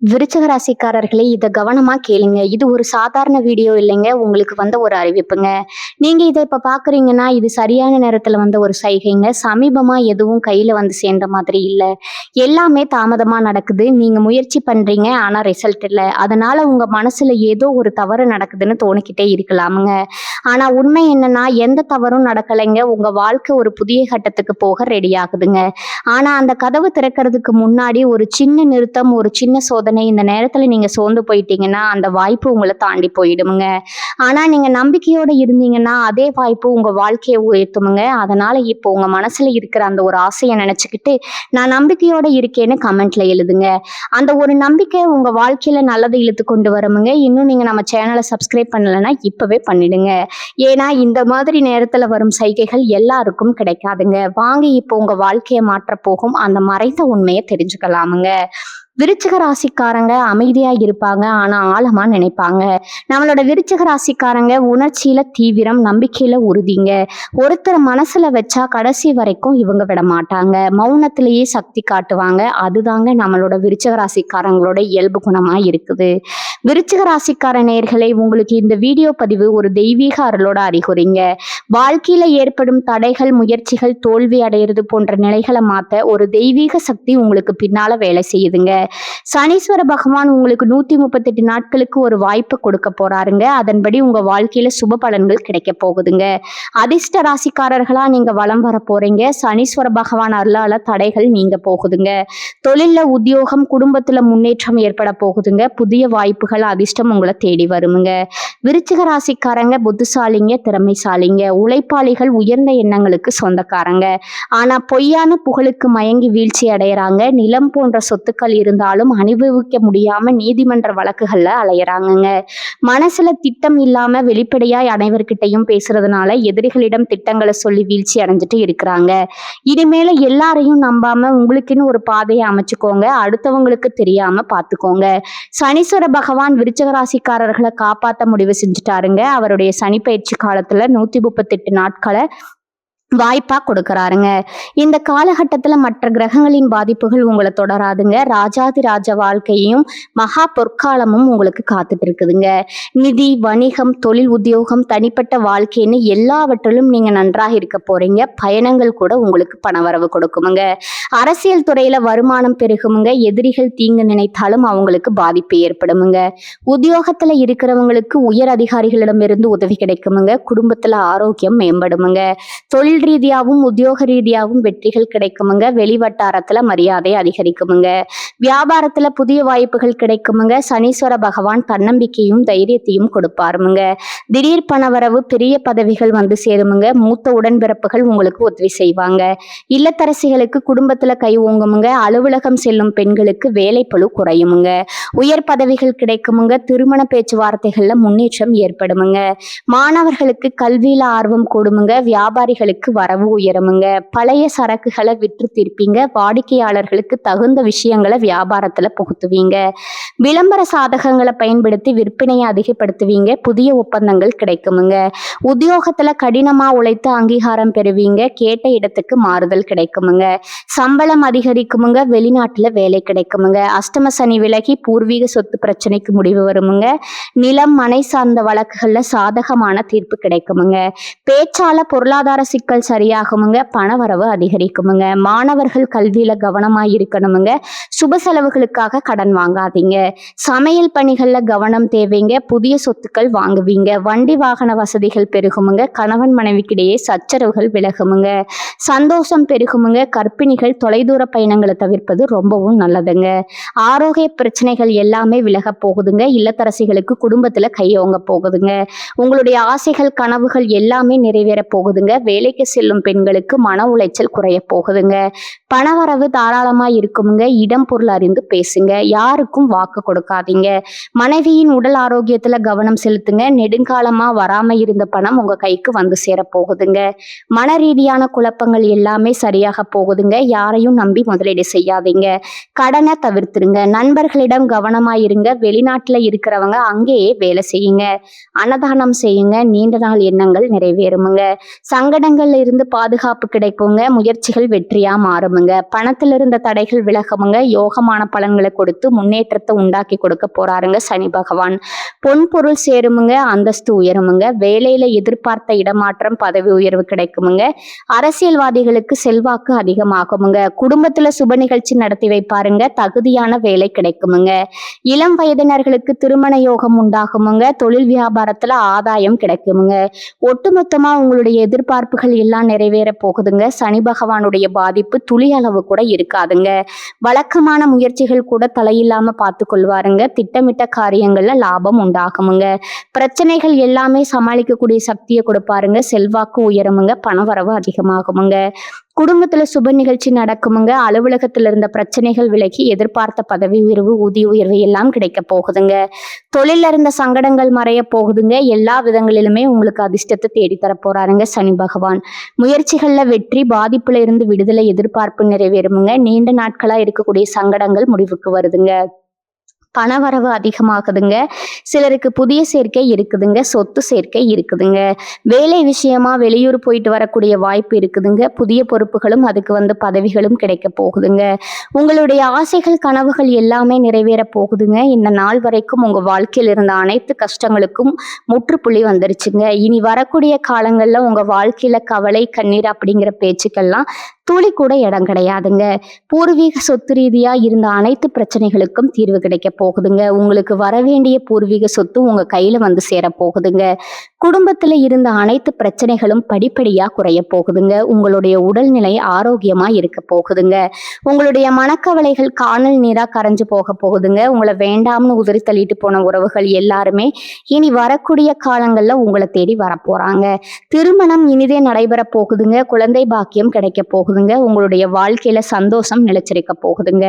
விருச்சிக ராசிக்காரர்களே, இத கவனமா கேளுங்க. இது ஒரு சாதாரண வீடியோ இல்லைங்க. உங்களுக்கு வந்த ஒரு அறிவிப்புங்க. நீங்க இத இப்ப பார்க்குறீங்கன்னா, இது சரியான நேரத்துல வந்த ஒரு சைகைங்க. சமீபமா எதுவும் கையில வந்து சேர்ந்த மாதிரி இல்ல. எல்லாமே தாமதமா நடக்குது. நீங்க முயற்சி பண்றீங்க, ஆனா ரிசல்ட் இல்ல. அதனால உங்க மனசுல ஏதோ ஒரு தவறு நடக்குதுன்னு தோணிக்கிட்டே இருக்கலாமுங்க. ஆனா உண்மை என்னன்னா, எந்த தவறும் நடக்கலைங்க. உங்க வாழ்க்கை ஒரு புதிய கட்டத்துக்கு போக ரெடி ஆகுதுங்க. ஆனா அந்த கதவு திறக்கிறதுக்கு முன்னாடி ஒரு சின்ன நிறுத்தம், ஒரு சின்ன சோதனை இந்த நேரத்துல நீங்க சோர்ந்து போயிட்டீங்கன்னா, அந்த வாய்ப்பு உங்கள தாண்டி போயிடுமுங்க. ஆனா நீங்க நம்பிக்கையோட இருந்தீங்கன்னா, அதே வாய்ப்பு உங்க வாழ்க்கைய உயர்த்துமுங்க. அதனால இப்போ உங்க மனசுல இருக்கிற அந்த ஒரு ஆசைய நெனச்சுக்கிட்டு, நான் நம்பிக்கையோட இருக்கேன்னு கமெண்ட்ல எழுதுங்க. அந்த ஒரு நம்பிக்கை உங்க வாழ்க்கையில நல்லதை இழுத்து கொண்டு வருமுங்க. இன்னும் நீங்க நம்ம சேனல சப்ஸ்கிரைப் பண்ணலன்னா, இப்பவே பண்ணிடுங்க. ஏன்னா, இந்த மாதிரி நேரத்துல வரும் சைகைகள் எல்லாருக்கும் கிடைக்காதுங்க. வாங்க இப்போ உங்க வாழ்க்கைய மாற்றப் போகும் அந்த மறைந்த உண்மைய தெரிஞ்சுக்கலாமுங்க. விருச்சிக ராசிக்காரங்க அமைதியா இருப்பாங்க. ஆனா ஆழமா நினைப்பாங்க. நம்மளோட விருச்சிக ராசிக்காரங்க உணர்ச்சியில தீவிரம், நம்பிக்கையில உறுதிங்க. ஒருத்தர மனசுல வச்சா கடைசி வரைக்கும் இவங்க விட மாட்டாங்க. மௌனத்திலேயே சக்தி காட்டுவாங்க. அதுதாங்க நம்மளோட விருச்சிக ராசிக்காரங்களோட இயல்பு குணமா இருக்குது. விருச்சிக ராசிக்கார நேயர்களே, உங்களுக்கு இந்த வீடியோ பதிவு ஒரு தெய்வீக அருளோட அறிகுறிங்க. வாழ்க்கையில ஏற்படும் தடைகள், முயற்சிகள், தோல்வி அடையிறது போன்ற நிலைகளை மாத்த ஒரு தெய்வீக சக்தி உங்களுக்கு பின்னால வேலை செய்யுதுங்க. சனீஸ்வர பகவான் உங்களுக்கு 138 நாட்களுக்கு ஒரு வாய்ப்பு கொடுக்க போறாருங்க. அதன்படி உங்க வாழ்க்கையில சுப பலன்கள் கிடைக்க போகுதுங்க. அதிர்ஷ்ட ராசிக்காரர்களா நீங்க வலம் வர போறீங்க. சனீஸ்வர பகவான் அருளால தடைகள் நீங்க போகுதுங்க. தொழில்ல உத்தியோகம், குடும்பத்துல முன்னேற்றம் ஏற்பட போகுதுங்க. புதிய வாய்ப்புகள், அதிர்ஷ்டம் உங்களை தேடி வருமுங்க. விருச்சிக ராசிக்காரங்க புத்திசாலிங்க, திறமைசாலிங்க, உழைப்பாளிகள், உயர்ந்த எண்ணங்களுக்கு சொந்தக்காரங்க. ஆனா பொய்யான புகழுக்கு மயங்கி வீழ்ச்சி அடையறாங்க. நிலம் போன்ற சொத்துக்கள் இருந்தாலும் அனுபவிக்க முடியாம நீதிமன்ற வழக்குகள்ல அலையறாங்கங்க. மனசுல திட்டம் இல்லாம வெளிப்படையாய் அனைவர்கிட்டையும் பேசுறதுனால எதிரிகளிடம் திட்டங்களை சொல்லி வீழ்ச்சி அடைஞ்சிட்டு இருக்கிறாங்க. இனிமேல எல்லாரையும் நம்பாம உங்களுக்குன்னு ஒரு பாதையை அமைச்சுக்கோங்க. அடுத்தவங்களுக்கு தெரியாம பாத்துக்கோங்க. சனீஸ்வர பகவான் விருச்சிக ராசிக்காரர்களை காப்பாற்ற முடிவு செஞ்சுட்டாருங்க. அவருடைய சனி பயிற்சி காலத்துல 138 நாட்களை வாய்ப்பா கொடுக்கறாருங்க. இந்த காலகட்டத்துல மற்ற கிரகங்களின் பாதிப்புகள் உங்களை தொடராதுங்க. ராஜாதி ராஜ வாழ்க்கையும் மகா பொற்காலமும் உங்களுக்கு காத்துட்டு இருக்குதுங்க. நிதி, வணிகம், தொழில், உத்தியோகம், தனிப்பட்ட வாழ்க்கைன்னு எல்லாவற்றிலும் நீங்க நன்றாக இருக்க போறீங்க. பயணங்கள் கூட உங்களுக்கு பணவரவு கொடுக்குமுங்க. அரசியல் துறையில வருமானம் பெருகுமுங்க. எதிரிகள் தீங்கு நினைத்தாலும் அவங்களுக்கு பாதிப்பு ஏற்படுமுங்க. உத்தியோகத்துல இருக்கிறவங்களுக்கு உயர் அதிகாரிகளிடமிருந்து உதவி கிடைக்குமுங்க. குடும்பத்துல ஆரோக்கியம் மேம்படுமுங்க. தொழில் ரீதியாகவும் உத்தியோக ரீதியாகவும் வெற்றிகள் கிடைக்குமுங்க. வெளிவட்டாரத்துல மரியாதை அதிகரிக்குமுங்க. வியாபாரத்துல புதிய வாய்ப்புகள் கிடைக்குமுங்க. சனீஸ்வர பகவான் தன்னம்பிக்கையும் தைரியத்தையும் கொடுப்பாருமுங்க. திடீர் பணவரவு, பெரிய பதவிகள் வந்து சேருமுங்க. மூத்த உடன்பிறப்புகள் உங்களுக்கு உதவி செய்வாங்க. இல்லத்தரசிகளுக்கு குடும்பத்துல கை ஓங்குமுங்க. அலுவலகம் செல்லும் பெண்களுக்கு வேலைப்பளு குறையுமுங்க. உயர் பதவிகள் கிடைக்குமுங்க. திருமண பேச்சுவார்த்தைகள்ல முன்னேற்றம் ஏற்படுமுங்க. மாணவர்களுக்கு கல்வியில ஆர்வம் கூடுமுங்க. வியாபாரிகளுக்கு வரவு உயருமுங்க. பழைய சரக்குகளை விற்று தீர்ப்பீங்க. வாடிக்கையாளர்களுக்கு தகுந்த விஷயங்களை வியாபாரத்துல புகுத்துவீங்க. விளம்பர சாதகங்களை பயன்படுத்தி விற்பனையை அதிகப்படுத்துவீங்க. புதிய ஒப்பந்தங்கள் கிடைக்குமுங்க. உத்தியோகத்துல கடினமா உழைத்து அங்கீகாரம் பெறுவீங்க. கேட்ட இடத்துக்கு மாறுதல் கிடைக்குமுங்க. சம்பளம் அதிகரிக்குமுங்க. வெளிநாட்டுல வேலை கிடைக்குமுங்க. அஷ்டம சனி விலகி பூர்வீக சொத்து பிரச்சனைக்கு முடிவு வருமுங்க. நிலம், மனை சார்ந்த வழக்குகள்ல சாதகமான தீர்ப்பு கிடைக்குமுங்க. பேச்சால பொருளாதார சிக்கல் சரியாகுமுங்க. பணவரவு அதிகரிக்குமுங்க. மாணவர்கள் கல்வியில கவனமா இருக்கணுமுங்க. சுப செலவுகளுக்காக கடன் வாங்காதீங்க. சமையல் பணிகள்ல கவனம் தேவைங்க. புதிய சொத்துக்கள் வாங்குவீங்க. வண்டி வாகன வசதிகள் பெருகுமுங்க. கணவன் மனைவிக்கிடையே சச்சரவுகள் விலகுமுங்க. சந்தோஷம் பெருகுமுங்க. கர்ப்பிணிகள் தொலைதூர பயணங்களை தவிர்ப்பது ரொம்பவும் நல்லதுங்க. ஆரோக்கிய பிரச்சனைகள் எல்லாமே விலக போகுதுங்க. இல்லத்தரசிகளுக்கு குடும்பத்துல கையோங்க போகுதுங்க. உங்களுடைய ஆசைகள், கனவுகள் எல்லாமே நிறைவேற போகுதுங்க. வேலைக்கு செல்லும் பெண்களுக்கு மன உளைச்சல் குறைய போகுதுங்க. பணவரவு தாராளமா இருக்குமுங்க. இடம் பொருள் அறிந்து பேசுங்க. யாருக்கும் வாக்கு கொடுக்காதீங்க. மனைவியின் உடல் ஆரோக்கியத்துல கவனம் செலுத்துங்க. நெடுங்காலமா வராம இருந்த பணம் உங்க கைக்கு வந்து சேர போகுதுங்க. மன ரீதியான குழப்பங்கள் எல்லாமே சரியாக போகுதுங்க. யாரையும் நம்பி முதலீடு செய்யாதீங்க. கடனை தவிர்த்துருங்க. நண்பர்களிடம் கவனமா இருங்க. வெளிநாட்டுல இருக்கிறவங்க அங்கேயே வேலை செய்யுங்க. அன்னதானம் செய்யுங்க. நீண்ட நாள் எண்ணங்கள் நிறைவேறுமுங்க. சங்கடங்கள்ல பிரச்சனைகள் இருந்து பாதுகாப்பு கிடைக்குங்க. முயற்சிகள் வெற்றியா மாறுமுங்க. பணத்துல இருந்த தடைகள் விலகுமுங்க. யோகமான பலன்களை கொடுத்து முன்னேற்றத்தை உண்டாக்கி கொடுக்க போறாருங்க சனி பகவான். பொன் பொருள் சேருமுங்க. அந்தஸ்து உயருமுங்க. வேலையில எதிர்பார்த்த இடமாற்றம் பதவி உயர்வு கிடைக்குமுங்க. அரசியல்வாதிகளுக்கு செல்வாக்கு அதிகமாகுமுங்க. குடும்பத்துல சுப நிகழ்ச்சி நடத்தி வைப்பாருங்க. தகுதியான வேலை கிடைக்குமுங்க. இளம் வயதினர்களுக்கு திருமண யோகம் உண்டாகுமுங்க. தொழில் வியாபாரத்துல ஆதாயம் கிடைக்குமுங்க. ஒட்டுமொத்தமா உங்களுடைய எதிர்பார்ப்புகள் எல்லாம் நிறைவேற போகுதுங்க. சனி பகவானுடைய பாதிப்பு துளி அளவு கூட இருக்காதுங்க. வழக்கமான முயற்சிகள் கூட தலையில்லாம பார்த்து கொள்வாருங்க. திட்டமிட்ட காரியங்கள்ல லாபம் உண்டாகுமுங்க. பிரச்சனைகள் எல்லாமே சமாளிக்கக்கூடிய சக்தியை கொடுப்பாருங்க. செல்வாக்கு உயருமுங்க. பணவரவு அதிகமாகுமுங்க. குடும்பத்துல சுப நிகழ்ச்சி நடக்குமுங்க. அலுவலகத்துல இருந்த பிரச்சனைகள் விலகி எதிர்பார்த்த பதவி உயர்வு ஊதிய உயர்வு எல்லாம் கிடைக்க போகுதுங்க. தொழில இருந்த சங்கடங்கள் மறைய போகுதுங்க. எல்லா விதங்களிலுமே உங்களுக்கு அதிர்ஷ்டத்தை தேடித்தர போறாருங்க சனி பகவான். முயற்சிகள்ல வெற்றி, பாதிப்புல இருந்து விடுதலை, எதிர்பார்ப்பு நிறைவேறுமுங்க. நீண்ட நாட்களா இருக்கக்கூடிய சங்கடங்கள் முடிவுக்கு வருதுங்க. பணவரவு அதிகமாகுதுங்க. சிலருக்கு புதிய சேர்க்கை இருக்குதுங்க. சொத்து சேர்க்கை இருக்குதுங்க. வேலை விஷயமா வெளியூர் போயிட்டு வரக்கூடிய வாய்ப்பு இருக்குதுங்க. புதிய பொறுப்புகளும் அதுக்கு பதவிகளும் கிடைக்க போகுதுங்க. உங்களுடைய ஆசைகள் கனவுகள் எல்லாமே நிறைவேற போகுதுங்க. இந்த நாள் வரைக்கும் உங்க வாழ்க்கையில் இருந்த அனைத்து கஷ்டங்களுக்கும் முற்றுப்புள்ளி வந்துருச்சுங்க. இனி வரக்கூடிய காலங்கள்ல உங்க வாழ்க்கையில கவலை கண்ணீர் அப்படிங்கிற பேச்சுக்கெல்லாம் துளி கூட இடம் கிடையாதுங்க. பூர்வீக சொத்து ரீதியா இருந்த அனைத்து பிரச்சனைகளுக்கும் தீர்வு கிடைக்க போகுதுங்க. உங்களுக்கு வரவேண்டிய பூர்வீக சொத்து உங்க கையில சேர போகுதுங்க. குடும்பத்துல இருந்த அனைத்து பிரச்சனைகளும் படிப்படியா குறைய போகுதுங்க. உங்களுடைய உடல்நிலை ஆரோக்கியமா இருக்க போகுதுங்க. உங்களுடைய மனக்கவலைகள் காணல் நீரா கரைஞ்சு போக போகுதுங்க. உங்களை வேண்டாம்னு உதறி தள்ளிட்டு போன உறவுகள் எல்லாருமே இனி வரக்கூடிய காலங்கள்ல உங்களை தேடி வரப்போறாங்க. திருமணம் இனிதே நடைபெற போகுதுங்க. குழந்தை பாக்கியம் கிடைக்க போகுது. உங்களுடைய வாழ்க்கையில சந்தோஷம் நிலைச்சிருக்க போகுதுங்க.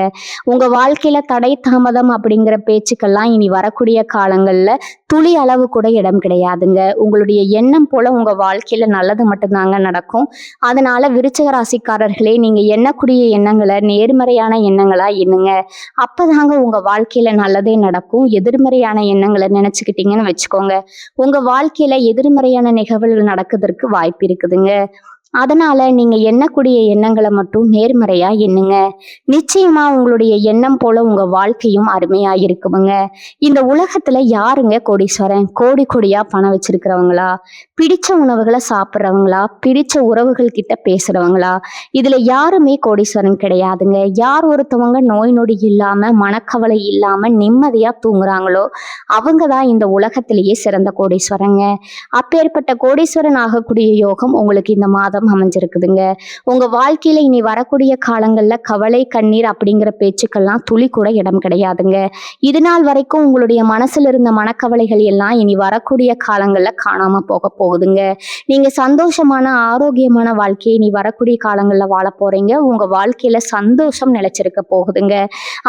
உங்க வாழ்க்கையில தடை தாமதம் அப்படிங்கிற பேச்சுக்கெல்லாம் இனி வரக்கூடிய காலங்கள்ல துளி அளவு கூட இடம் கிடையாதுங்க. உங்களுடைய எண்ணம் போல உங்க வாழ்க்கையில நல்லது மட்டும்தாங்க நடக்கும். அதனால விருச்சிக ராசிக்காரர்களே, நீங்க எண்ணக்கூடிய எண்ணங்களை நேர்மறையான எண்ணங்களா எண்ணுங்க. அப்பதாங்க உங்க வாழ்க்கையில நல்லதே நடக்கும். எதிர்மறையான எண்ணங்களை நினைச்சுக்கிட்டீங்கன்னு வச்சுக்கோங்க, உங்க வாழ்க்கையில எதிர்மறையான நிகழ்வுகள் நடக்கிறதுக்கு வாய்ப்பு இருக்குதுங்க. அதனால நீங்க எண்ணக்கூடிய எண்ணங்களை மட்டும் நேர்மறையா எண்ணுங்க. நிச்சயமா உங்களுடைய எண்ணம் போல உங்க வாழ்க்கையும் அருமையா இருக்குமுங்க. இந்த உலகத்துல யாருங்க கோடீஸ்வரன்? கோடி கோடியா பணம் வச்சிருக்கிறவங்களா? பிடிச்ச உணவுகளை சாப்பிட்றவங்களா? பிடிச்ச உறவுகள் கிட்ட பேசுறவங்களா? இதுல யாருமே கோடீஸ்வரன் கிடையாதுங்க. யார் ஒருத்தவங்க நோய் நொடி இல்லாம மனக்கவலை இல்லாம நிம்மதியா தூங்குறாங்களோ அவங்க தான் இந்த உலகத்திலேயே சிறந்த கோடீஸ்வரங்க. அப்பேற்பட்ட கோடீஸ்வரன் ஆகக்கூடிய யோகம் உங்களுக்கு இந்த மாதம் அமைஞ்சிருக்குதுங்க. உங்க வாழ்க்கையில இனி வரக்கூடிய காலங்கள்ல கவலை கண்ணீர் அப்படிங்கிற பேச்சுக்கெல்லாம் துளி கூட இடம் கிடையாதுங்க. இது நாள் வரைக்கும் உங்களுடைய மனசுல இருந்த மனக்கவலைகள் எல்லாம் இனி வரக்கூடிய காலங்கள்ல காணாம போக போகுதுங்க. நீங்க சந்தோஷமான ஆரோக்கியமான வாழ்க்கையை இனி வரக்கூடிய காலங்கள்ல வாழ போறீங்க. உங்க வாழ்க்கையில சந்தோஷம் நிலைச்சிருக்க போகுதுங்க.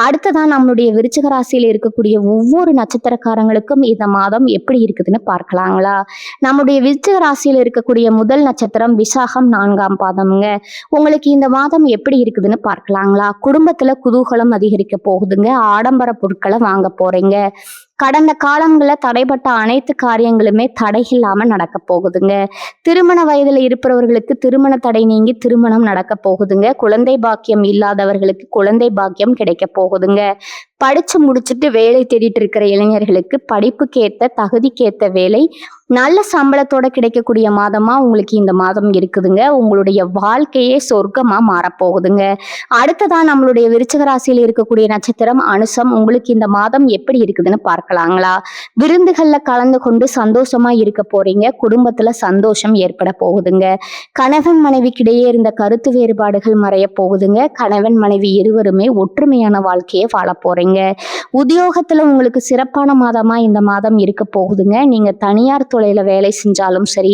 அடுத்ததான் நம்மளுடைய விருச்சிக ராசியில இருக்கக்கூடிய ஒவ்வொரு நட்சத்திரக்காரங்களுக்கும் இந்த மாதம் எப்படி இருக்குதுன்னு பார்க்கலாங்களா? நம்முடைய விருச்சிக ராசியில இருக்கக்கூடிய முதல் நட்சத்திரம் விசாகம் 4ஆம் பாதம்ங்க. உங்களுக்கு இந்த மாதம் எப்படி இருக்குதுன்னு பார்க்கலாங்களா? குடும்பத்துல குதூகலம் அதிகரிக்க போகுதுங்க. ஆடம்பர பொருட்களை வாங்க போறீங்க. கடந்த காலங்களில் தடைப்பட்ட அனைத்து காரியங்களுமே தடை இல்லாம நடக்க போகுதுங்க. திருமண வயதுல இருப்பவர்களுக்கு திருமண தடை நீங்கி திருமணம் நடக்க போகுதுங்க. குழந்தை பாக்கியம் இல்லாதவர்களுக்கு குழந்தை பாக்கியம் கிடைக்க போகுதுங்க. படிச்சு முடிச்சுட்டு வேலை தேடிட்டு இருக்கிற இளைஞர்களுக்கு படிப்புக்கேத்த தகுதிக்கேத்த வேலை நல்ல சம்பளத்தோட கிடைக்கக்கூடிய மாதமா உங்களுக்கு இந்த மாதம் இருக்குதுங்க. உங்களுடைய வாழ்க்கையே சொர்க்கமா மாறப்போகுதுங்க. அடுத்ததான் நம்மளுடைய விருச்சிக ராசியில் இருக்கக்கூடிய நட்சத்திரம் அனுசம். உங்களுக்கு இந்த மாதம் எப்படி இருக்குதுன்னு பார்க்கலாங்களா? விருந்துகள்ல கலந்து கொண்டு சந்தோஷமா இருக்க போறீங்க. குடும்பத்துல சந்தோஷம் ஏற்பட போகுதுங்க. கணவன் மனைவிக்கிடையே இருந்த கருத்து வேறுபாடுகள் மறைய போகுதுங்க. கணவன் மனைவி இருவருமே ஒற்றுமையான வாழ்க்கையை வாழ போறீங்க. உத்தியோகத்துல உங்களுக்கு சிறப்பான மாதமா இந்த மாதம் இருக்க போகுதுங்க. நீங்க தனியார் துறையில வேலை செஞ்சாலும் சரி,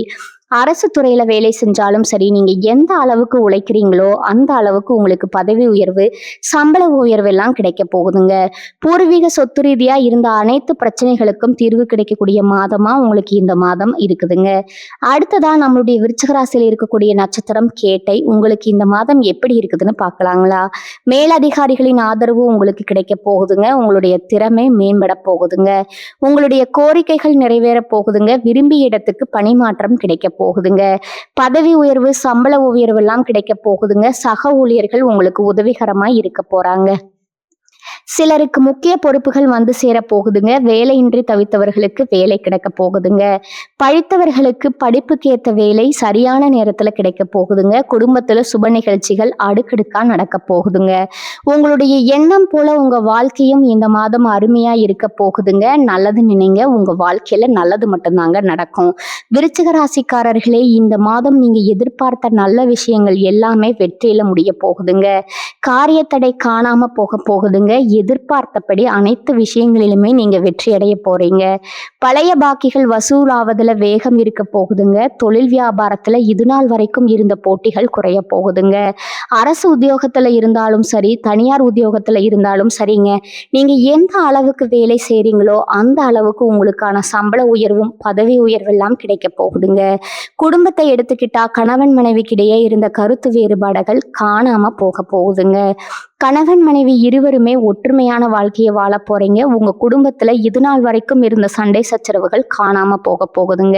அரசு துறையில வேலை செஞ்சாலும் சரி, நீங்க எந்த அளவுக்கு உழைக்கிறீங்களோ அந்த அளவுக்கு உங்களுக்கு பதவி உயர்வு, சம்பள உயர்வு எல்லாம் கிடைக்க போகுதுங்க. பூர்வீக சொத்து ரீதியா இருந்த அனைத்து பிரச்சனைகளுக்கும் தீர்வு கிடைக்கக்கூடிய மாதமா உங்களுக்கு இந்த மாதம் இருக்குதுங்க. அடுத்ததா நம்மளுடைய விருச்சிக ராசியில் இருக்கக்கூடிய நட்சத்திரம் கேட்டை. உங்களுக்கு இந்த மாதம் எப்படி இருக்குதுன்னு பார்க்கலாங்களா? மேலதிகாரிகளின் ஆதரவு உங்களுக்கு கிடைக்க போகுதுங்க. உங்களுடைய திறமை மேம்பட போகுதுங்க. உங்களுடைய கோரிக்கைகள் நிறைவேற போகுதுங்க. விரும்பிய இடத்துக்கு பணிமாற்றம் கிடைக்க போகுதுங்க. பதவி உயர்வு, சம்பள உயர்வு எல்லாம் கிடைக்க போகுதுங்க. சக ஊழியர்கள் உங்களுக்கு உதவிகரமா இருக்க போறாங்க. சிலருக்கு முக்கிய பொறுப்புகள் வந்து சேர போகுதுங்க. வேலையின்றி தவித்தவர்களுக்கு வேலை கிடைக்க போகுதுங்க. படித்தவர்களுக்கு படிப்புக்கு ஏத்த வேலை சரியான நேரத்துல கிடைக்க போகுதுங்க. குடும்பத்துல சுப நிகழ்ச்சிகள் அடுக்கடுக்கா நடக்க போகுதுங்க. உங்களுடைய எண்ணம் போல உங்க வாழ்க்கையும் இந்த மாதம் அருமையா இருக்க போகுதுங்க. நல்லது நினைங்க, உங்க வாழ்க்கையில நல்லது மட்டும்தாங்க நடக்கும். விருச்சிக ராசிக்காரர்களே, இந்த மாதம் நீங்க எதிர்பார்த்த நல்ல விஷயங்கள் எல்லாமே வெற்றியில முடிய போகுதுங்க. காரியத்தடை காணாம போக போகுதுங்க. எதிர்பார்த்தபடி அனைத்து விஷயங்களிலுமே நீங்க வெற்றி அடைய போறீங்க. பழைய பாக்கிகள் வசூலாவதுல வேகம் இருக்க போகுதுங்க. தொழில் வியாபாரத்துல இது நாள் வரைக்கும் இருந்த போட்டிகள் குறைய போகுதுங்க. அரசு உத்தியோகத்துல இருந்தாலும் சரி, தனியார் உத்தியோகத்துல இருந்தாலும் சரிங்க, நீங்க எந்த அளவுக்கு வேலை செய்றீங்களோ அந்த அளவுக்கு உங்களுக்கான சம்பள உயர்வும் பதவி உயர்வெல்லாம் கிடைக்க போகுதுங்க. குடும்பத்தை எடுத்துக்கிட்டா கணவன் மனைவிக்கிடையே இருந்த கருத்து வேறுபாடுகள் காணாம போக போகுதுங்க. கணவன் மனைவி இருவருமே ஒற்றுமையான வாழ்க்கையை வாழ போறீங்க. உங்க குடும்பத்துல இது நாள் வரைக்கும் இருந்த சண்டை சச்சரவுகள் காணாம போக போகுதுங்க.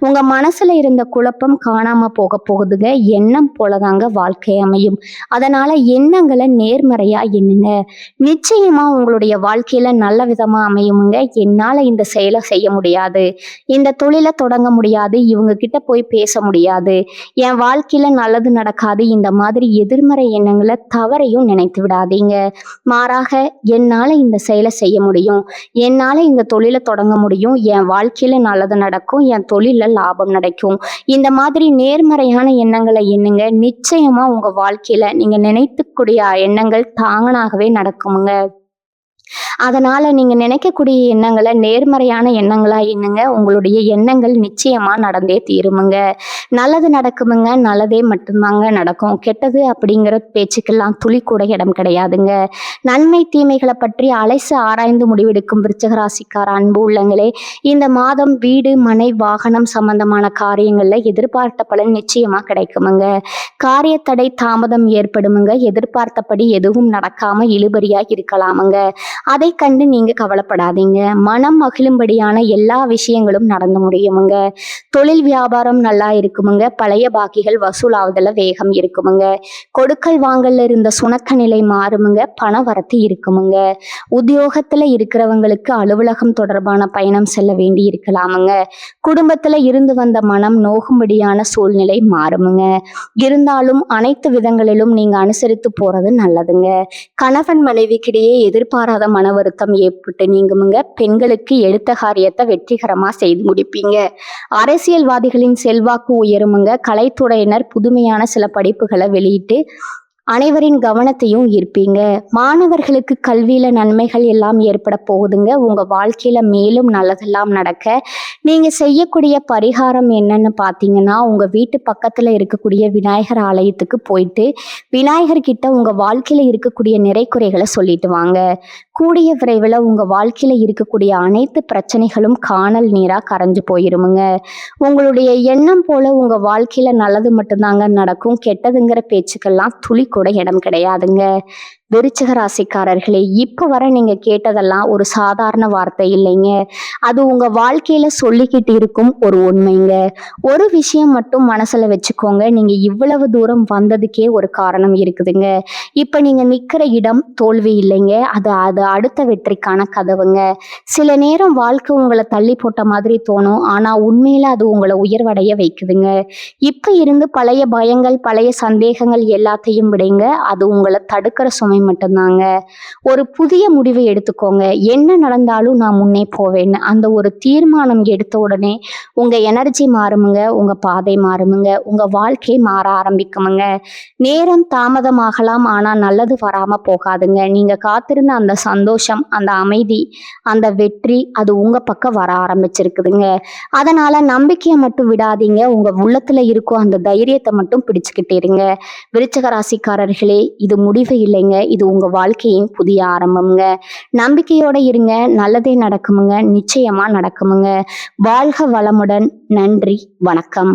உங்க மனசுல இருந்த குழப்பம் காணாம போக போகுதுங்க. எண்ணம் போலதாங்க வாழ்க்கை அமையும். அதனால எண்ணங்களை நேர்மறையா எண்ணுங்க. நிச்சயமா உங்களுடைய வாழ்க்கையில நல்ல விதமா அமையுமுங்க. என்னால இந்த செயலை செய்ய முடியாது, இந்த தொழிலை தொடங்க முடியாது, இவங்க கிட்ட போய் பேச முடியாது, என் வாழ்க்கையில நல்லது நடக்காது, இந்த மாதிரி எதிர்மறை எண்ணங்களை தவறையும் நினைத்து விடாதீங்க. மாறாக, என்னால இந்த செயலை செய்ய முடியும், என்னால இந்த தொழிலை தொடங்க முடியும், என் வாழ்க்கையில நல்லது நடக்கும், என் தொழில லாபம் நடக்கும், இந்த மாதிரி நேர்மறையான எண்ணங்களை எண்ணுங்க. நிச்சயமா உங்க வாழ்க்கையில நீங்க நினைத்துக்கூடிய எண்ணங்கள் தாங்கனாகவே நடக்குமுங்க. அதனால நீங்க நினைக்கக்கூடிய எண்ணங்களை நேர்மறையான எண்ணங்களா எண்ணுங்க. உங்களுடைய எண்ணங்கள் நிச்சயமா நடந்தே தீருமுங்க. நல்லது நடக்குமுங்க. நல்லதே மட்டும்தாங்க நடக்கும். கெட்டது அப்படிங்கிற பேச்சுக்கெல்லாம் துளி கூட இடம் கிடையாதுங்க. நன்மை தீமைகளை பற்றி அலசி ஆராய்ந்து முடிவெடுக்கும் விருச்சிக ராசிக்கார அன்பு உள்ளங்களே, இந்த மாதம் வீடு, மனை, வாகனம் சம்பந்தமான காரியங்கள்ல எதிர்பார்த்த பலன் நிச்சயமா கிடைக்குமுங்க. காரியத்தடை தாமதம் ஏற்படுமுங்க. எதிர்பார்த்தபடி எதுவும் நடக்காம இழுபறியா இருக்கலாமுங்க. அதை கண்டு நீங்க கவலைப்படாதீங்க. மனம் மகிழும்படியான எல்லா விஷயங்களும் நடந்து முடியுமுங்க. தொழில் வியாபாரம் நல்லா இருக்குமுங்க. பழைய பாக்கிகள் வசூலாவதுல வேகம் இருக்குமுங்க. கொடுக்கல் வாங்கல்ல இருந்த சுணக்க நிலை மாறுமுங்க. பண வரத்து இருக்குமுங்க. உத்தியோகத்துல இருக்கிறவங்களுக்கு அலுவலகம் தொடர்பான பயணம் செல்ல வேண்டி இருக்கலாமுங்க. குடும்பத்துல இருந்து வந்த மனம் நோகும்படியான சூழ்நிலை மாறுமுங்க. இருந்தாலும் அனைத்து விதங்களிலும் நீங்க அனுசரித்து போறது நல்லதுங்க. கணவன் மனைவிக்கிடையே எதிர்பாராத மன வருத்தம் ஏற்பட்டு நீங்குமுங்க. பெண்களுக்கு எடுத்த காரியத்தை வெற்றிகரமா செய்து முடிப்பீங்க. அரசியல்வாதிகளின் செல்வாக்கு உயருமுங்க. கலைத்துறையினர் புதுமையான சில படிப்புகளை வெளியிட்டு அனைவரின் கவனத்தையும் ஈர்ப்பீங்க. மாணவர்களுக்கு கல்வியில நன்மைகள் எல்லாம் ஏற்பட போகுதுங்க. உங்க வாழ்க்கையில மேலும் நல்லதெல்லாம் நடக்க நீங்க செய்யக்கூடிய பரிகாரம் என்னன்னு பார்த்தீங்கன்னா, உங்க வீட்டு பக்கத்துல இருக்கக்கூடிய விநாயகர் ஆலயத்துக்கு போயிட்டு விநாயகர் கிட்ட உங்க வாழ்க்கையில இருக்கக்கூடிய நிறைக்குறைகளை சொல்லிட்டு வாங்க. கூடிய விரைவில் உங்க வாழ்க்கையில இருக்கக்கூடிய அனைத்து பிரச்சனைகளும் காணல் நீரா கரைஞ்சு போயிருமுங்க. உங்களுடைய எண்ணம் போல உங்க வாழ்க்கையில நல்லது மட்டும்தாங்க நடக்கும். கெட்டதுங்கிற பேச்சுக்கெல்லாம் துளி கூட இடம் கிடையாதுங்க. விருச்சிக ராசிக்காரர்களே, இப்ப வர நீங்க கேட்டதெல்லாம் ஒரு சாதாரண வார்த்தை இல்லைங்க. அது உங்க வாழ்க்கையில சொல்லிக்கிட்டு இருக்கும் ஒரு உண்மைங்க. ஒரு விஷயம் மட்டும் மனசுல வச்சுக்கோங்க. நீங்க இவ்வளவு தூரம் வந்ததுக்கே ஒரு காரணம் இருக்குதுங்க. இப்ப நீங்க நிக்கிற இடம் தோல்வி இல்லைங்க. அது அது அடுத்த வெற்றிக்கான கதவுங்க. சில நேரம் வாழ்க்கை உங்களை தள்ளி போட்ட மாதிரி தோணும். ஆனா உண்மையில அது உங்களை உயர்வடைய வைக்குதுங்க. இப்ப இருந்து பழைய பயங்கள், பழைய சந்தேகங்கள் எல்லாத்தையும் விடுங்க. அது உங்களை தடுக்கிற சுமை மட்டும்தாங்க. ஒரு புதிய முடிவை எடுத்துக்கோங்க. என்ன நடந்தாலும் நான் முன்னே போவேன். அந்த ஒரு தீர்மானம் எடுத்த உடனே உங்க எனர்ஜி மாறுமுங்க. உங்க பாதை மாறுமுங்க. உங்க வாழ்க்கை மாற ஆரம்பிக்குமுங்க. நேரம் தாமதமாகலாம், ஆனா நல்லது வராம போகாதுங்க. நீங்க காத்திருந்த அந்த சந்தோஷம், அந்த அமைதி, அந்த வெற்றி அது உங்க பக்கம் வர ஆரம்பிச்சிருக்குதுங்க. அதனால நம்பிக்கையை மட்டும் விடாதீங்க. உங்க உள்ளத்துல இருக்கும் அந்த தைரியத்தை மட்டும் பிடிச்சுக்கிட்டே இருங்க. விருச்சிக ராசிக்காரர்களே, இது முடிவு இல்லைங்க. இது உங்க வாழ்க்கையின் புதிய ஆரம்பம்ங்க. நம்பிக்கையோட இருங்க. நல்லதே நடக்குமுங்க. நிச்சயமா நடக்குமுங்க. வாழ்க வளமுடன். நன்றி, வணக்கம்.